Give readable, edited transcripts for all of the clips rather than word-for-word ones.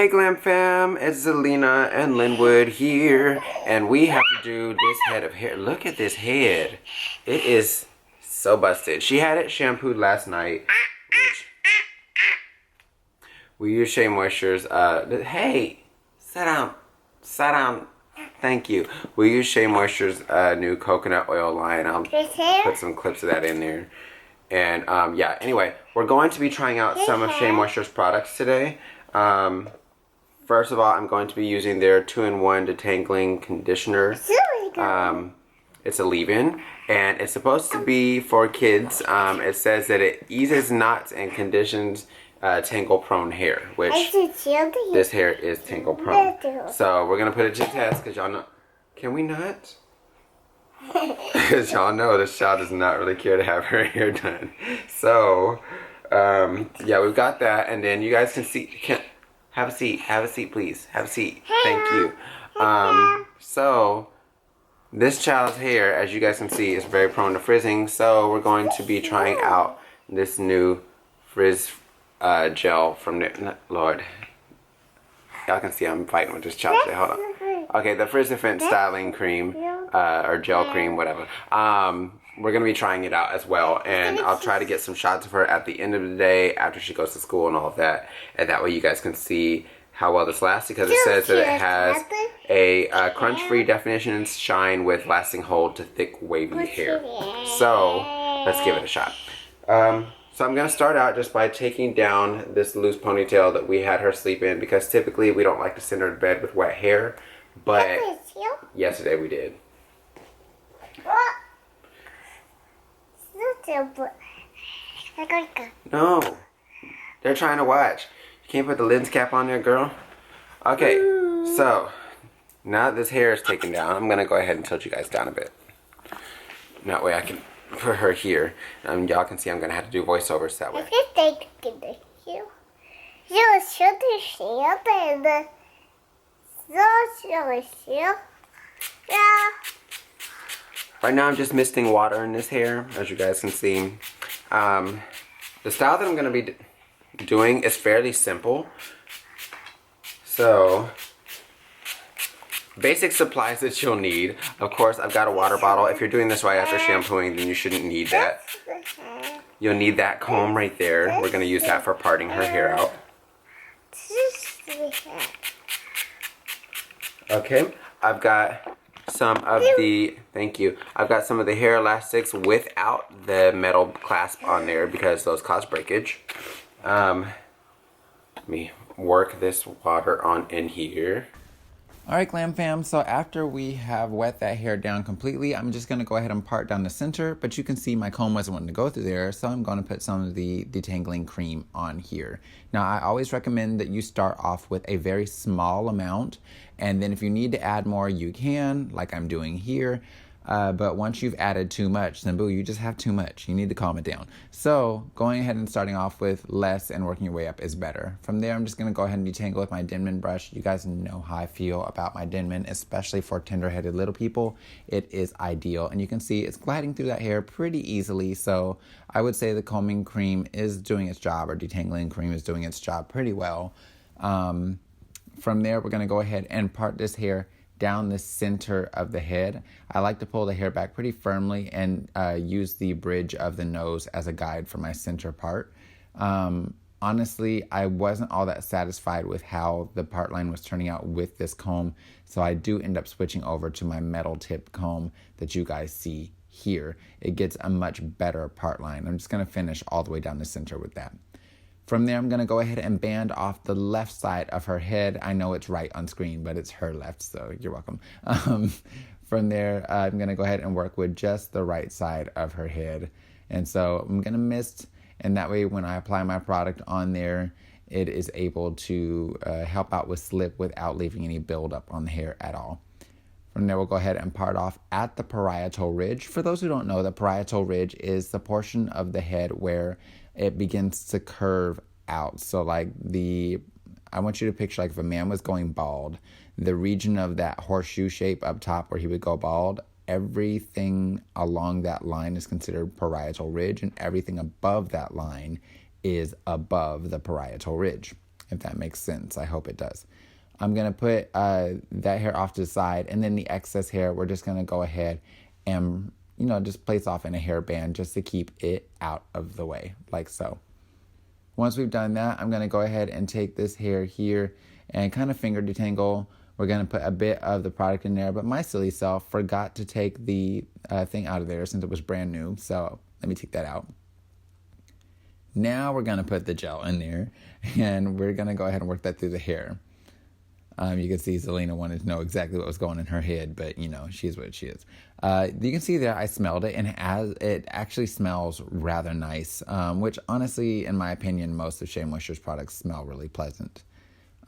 Hey GlamFam, it's Zalina and Linwood here, and we have to do this head of hair. Look at this head. It is so busted. She had it shampooed last night, which we use Shea Moisture's, hey, sit down, sit down. Thank you. We use Shea Moisture's new coconut oil line. I'll put some clips of that in there. And yeah, anyway, we're going to be trying out some of Shea Moisture's products today. First of all, I'm going to be using their 2-in-1 Detangling Conditioner. It's a leave-in, and it's supposed to be for kids. It says that it eases knots and conditions tangle-prone hair, which this hair is tangle-prone. So we're going to put it to test, because y'all know. Can we not? Because y'all know this child does not really care to have her hair done. So, yeah, we've got that, and then you guys can see. Have a seat, please. Have a seat. Thank you. So, this child's hair, as you guys can see, is very prone to frizzing. So, we're going to be trying out this new frizz gel from Lord. Y'all can see I'm fighting with this child today. Hold on. Okay, the Frizz Defense Styling Cream, or Gel Cream, whatever. We're going to be trying it out as well, and I'll try to get some shots of her at the end of the day after she goes to school and all of that, and that way you guys can see how well this lasts, because it says that it has a crunch-free definition and shine with lasting hold to thick wavy hair. So let's give it a shot. So I'm going to start out just by taking down this loose ponytail that we had her sleep in, because typically we don't like to send her to bed with wet hair, but yesterday we did. No, they're trying to watch. You can't put the lens cap on there, girl. Okay, so now that this hair is taken down, I'm gonna go ahead and tilt you guys down a bit. That way I can put her here. Y'all can see I'm gonna have to do voiceovers that way. Right now I'm just misting water in this hair, as you guys can see. The style that I'm going to be doing is fairly simple. So, basic supplies that you'll need. Of course, I've got a water bottle. If you're doing this right after shampooing, then you shouldn't need that. You'll need that comb right there. We're going to use that for parting her hair out. Okay, I've got some of the, thank you, I've got some of the hair elastics without the metal clasp on there, because those cause breakage. Let me work this water on in here. Alright, Glam Fam, so after we have wet that hair down completely, I'm just going to go ahead and part down the center, but you can see my comb wasn't wanting to go through there, so I'm going to put some of the Detangling Cream on here. Now, I always recommend that you start off with a very small amount, and then if you need to add more, you can, like I'm doing here. But once you've added too much, then boo, you just have too much. You need to calm it down. So going ahead and starting off with less and working your way up is better. From there, I'm just going to go ahead and detangle with my Denman brush. You guys know how I feel about my Denman, especially for tender-headed little people. It is ideal. And you can see it's gliding through that hair pretty easily. So I would say the combing cream is doing its job, or detangling cream is doing its job pretty well. From there, we're going to go ahead and part this hair down the center of the head. I like to pull the hair back pretty firmly and use the bridge of the nose as a guide for my center part. Honestly, I wasn't all that satisfied with how the part line was turning out with this comb, so I do end up switching over to my metal tip comb that you guys see here. It gets a much better part line. I'm just going to finish all the way down the center with that. From there, I'm going to go ahead and band off the left side of her head. I know it's right on screen, but it's her left, so you're welcome. From there, I'm going to go ahead and work with just the right side of her head. And so I'm going to mist, and that way when I apply my product on there, it is able to help out with slip without leaving any buildup on the hair at all. From there, we'll go ahead and part off at the parietal ridge. For those who don't know, the parietal ridge is the portion of the head where it begins to curve out. So like I want you to picture like if a man was going bald, the region of that horseshoe shape up top where he would go bald, everything along that line is considered parietal ridge, and everything above that line is above the parietal ridge. if that makes sense. I hope it does. I'm going to put that hair off to the side, and then the excess hair, we're just going to go ahead and, just place off in a hairband just to keep it out of the way, like so. Once we've done that, I'm going to go ahead and take this hair here and kind of finger detangle. We're going to put a bit of the product in there, but my silly self forgot to take the thing out of there since it was brand new, so let me take that out. Now we're going to put the gel in there, and we're going to go ahead and work that through the hair. You can see Zalina wanted to know exactly what was going in her head, but, she's what she is. You can see there I smelled it, and it actually smells rather nice, which honestly, in my opinion, most of Shea Moisture's products smell really pleasant.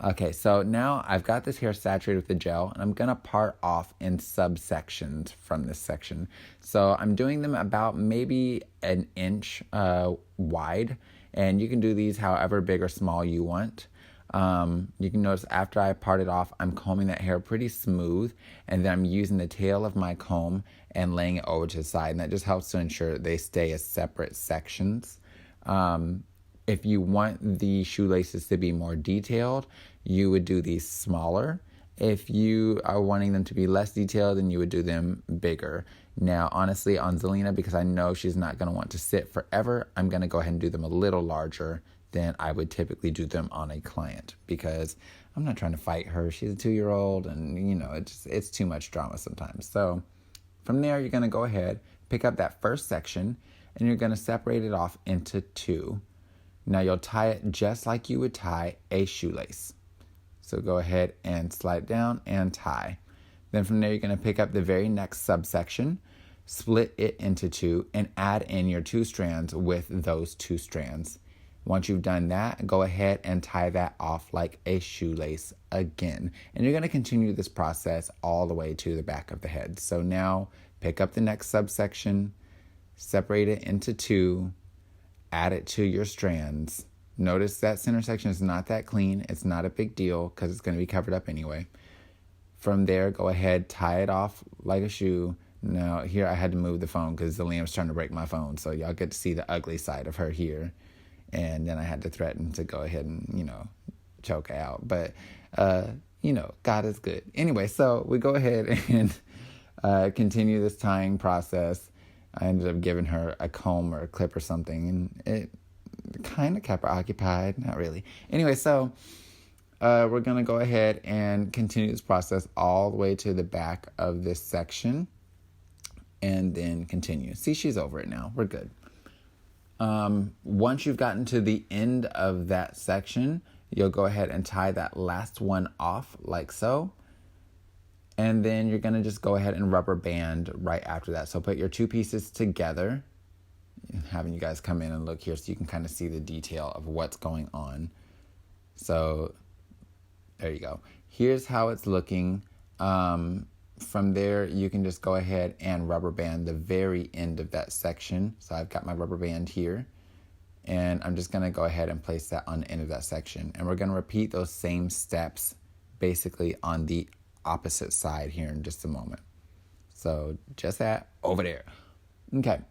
Okay, so now I've got this hair saturated with the gel, and I'm going to part off in subsections from this section. So I'm doing them about maybe an inch wide, and you can do these however big or small you want. You can notice after I part it off, I'm combing that hair pretty smooth, and then I'm using the tail of my comb and laying it over to the side, and that just helps to ensure they stay as separate sections. If you want the shoelaces to be more detailed, you would do these smaller. If you are wanting them to be less detailed, then you would do them bigger. Now, honestly, on Zalina, because I know she's not going to want to sit forever, I'm going to go ahead and do them a little larger than I would typically do them on a client, because I'm not trying to fight her. She's a 2-year-old, and, it's too much drama sometimes. So from there, you're going to go ahead, pick up that first section, and you're going to separate it off into 2. Now, you'll tie it just like you would tie a shoelace. So go ahead and slide it down and tie. Then from there, you're going to pick up the very next subsection, split it into 2, and add in your 2 strands with those 2 strands. Once you've done that, go ahead and tie that off like a shoelace again. And you're going to continue this process all the way to the back of the head. So now pick up the next subsection, separate it into 2, add it to your strands. Notice that center section is not that clean. It's not a big deal because it's going to be covered up anyway. From there, go ahead, tie it off like a shoe. Now, here I had to move the phone because Zalina was trying to break my phone. So y'all get to see the ugly side of her here. And then I had to threaten to go ahead and, choke out. But, God is good. Anyway, so we go ahead and continue this tying process. I ended up giving her a comb or a clip or something, and it kind of kept her occupied. Not really. Anyway, so we're going to go ahead and continue this process all the way to the back of this section and then continue. See, she's over it now. We're good. Once you've gotten to the end of that section, you'll go ahead and tie that last one off like so. And then you're going to just go ahead and rubber band right after that. So put your 2 pieces together. Having you guys come in and look here so you can kind of see the detail of what's going on. So there you go. Here's how it's looking. From there, you can just go ahead and rubber band the very end of that section. So I've got my rubber band here, and I'm just going to go ahead and place that on the end of that section. And we're going to repeat those same steps basically on the opposite side here in just a moment. So just that over there. Okay.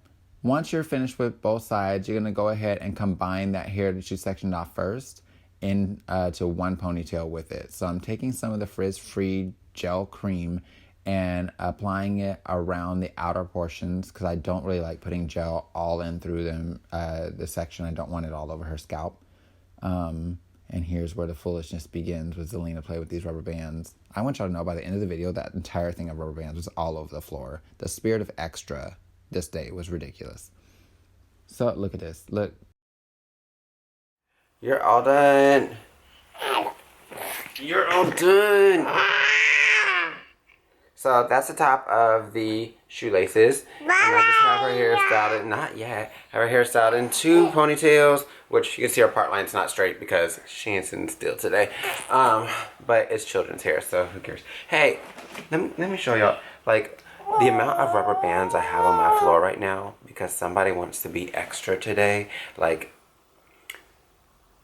Once you're finished with both sides, you're going to go ahead and combine that hair that you sectioned off first into one ponytail with it. So I'm taking some of the frizz-free gel cream and applying it around the outer portions because I don't really like putting gel all in through them, the section. I don't want it all over her scalp. And here's where the foolishness begins with Zalina play with these rubber bands. I want y'all to know by the end of the video that entire thing of rubber bands was all over the floor. The spirit of extra this day was ridiculous. So look at this. Look. You're all done. You're all done. So that's the top of the shoelaces. And I just have her hair styled, not yet, have her hair styled in 2 ponytails, which you can see her part line's not straight because she ain't sitting still today. But it's children's hair, so who cares? Hey, let me show y'all, like, the amount of rubber bands I have on my floor right now because somebody wants to be extra today. Like,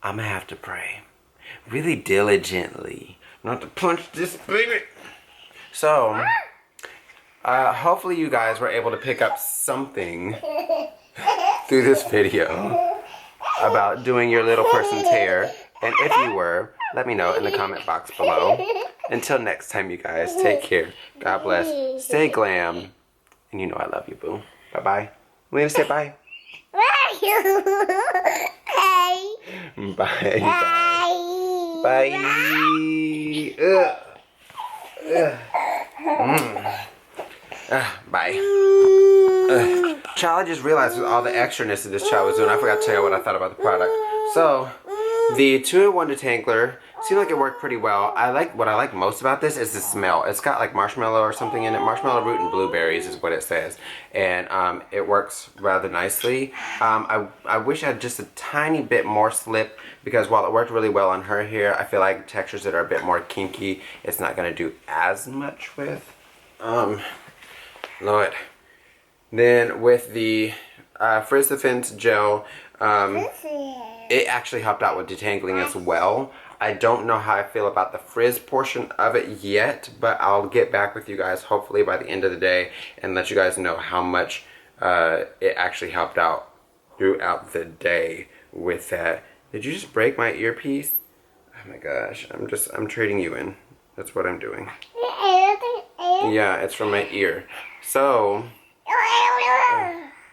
I'm gonna have to pray really diligently not to punch this baby. So, hopefully you guys were able to pick up something through this video about doing your little person's hair. And if you were, let me know in the comment box below. Until next time, you guys, take care. God bless. Stay glam. And you know I love you, boo. Bye-bye. Lena, say bye. Bye, you guys. Bye. Bye. Child, I just realized with all the extraness that this child was doing, I forgot to tell you what I thought about the product. So, the 2-in-1 detangler seemed like it worked pretty well. What I like most about this is the smell. It's got like marshmallow or something in it. Marshmallow root and blueberries is what it says. And it works rather nicely. I wish I had just a tiny bit more slip, because while it worked really well on her hair, I feel like textures that are a bit more kinky, it's not going to do as much with. Lord. Then with the Frizz Defense gel, it actually helped out with detangling as well. I don't know how I feel about the frizz portion of it yet, but I'll get back with you guys hopefully by the end of the day and let you guys know how much it actually helped out throughout the day with that. Did you just break my earpiece? Oh my gosh, I'm trading you in. That's what I'm doing. Yeah, it's from my ear. So,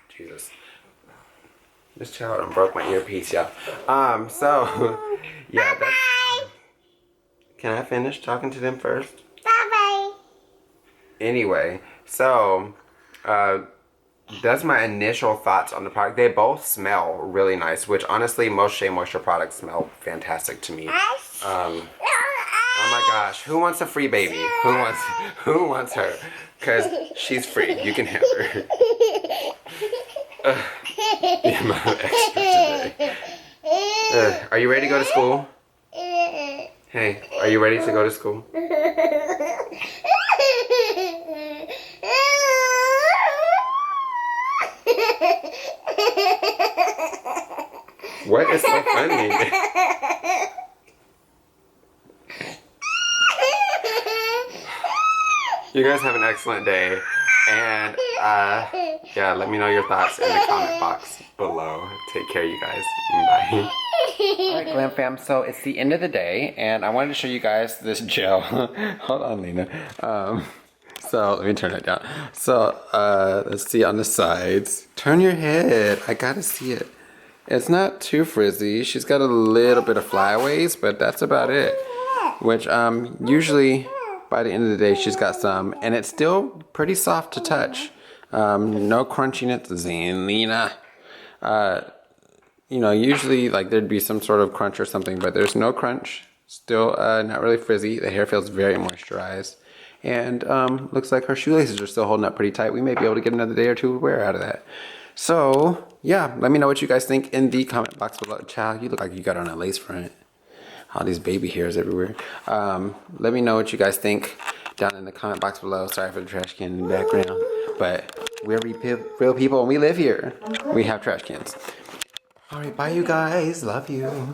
Jesus. This child done broke my earpiece, y'all. So, yeah, that's... Can I finish talking to them first? Bye-bye. Anyway, so, that's my initial thoughts on the product. They both smell really nice, which honestly, most Shea Moisture products smell fantastic to me. Oh my gosh, who wants a free baby? Who wants her? Because she's free, you can have her. The amount of extra today. Are you ready to go to school? Hey, are you ready to go to school? What is so funny? You guys have an excellent day. And, yeah, let me know your thoughts in the comment box below. Take care, you guys. Bye. Alright, Glam Fam, so it's the end of the day, and I wanted to show you guys this gel. Hold on, Lena. So, let me turn it down. So, let's see on the sides. Turn your head. I gotta see it. It's not too frizzy. She's got a little bit of flyaways, but that's about it. Which, usually... by the end of the day, she's got some, and it's still pretty soft to touch. No crunchiness, Zalina. You know, usually like there'd be some sort of crunch or something, but there's no crunch. Still not really frizzy. The hair feels very moisturized. And looks like her shoelaces are still holding up pretty tight. We may be able to get another day or two of wear out of that. So, yeah, let me know what you guys think in the comment box below. Child, you look like you got on a lace front. All these baby hairs everywhere. Let me know what you guys think down in the comment box below. Sorry for the trash can in the background, but we're real people and we live here. We have trash cans. All right, bye you guys. Love you.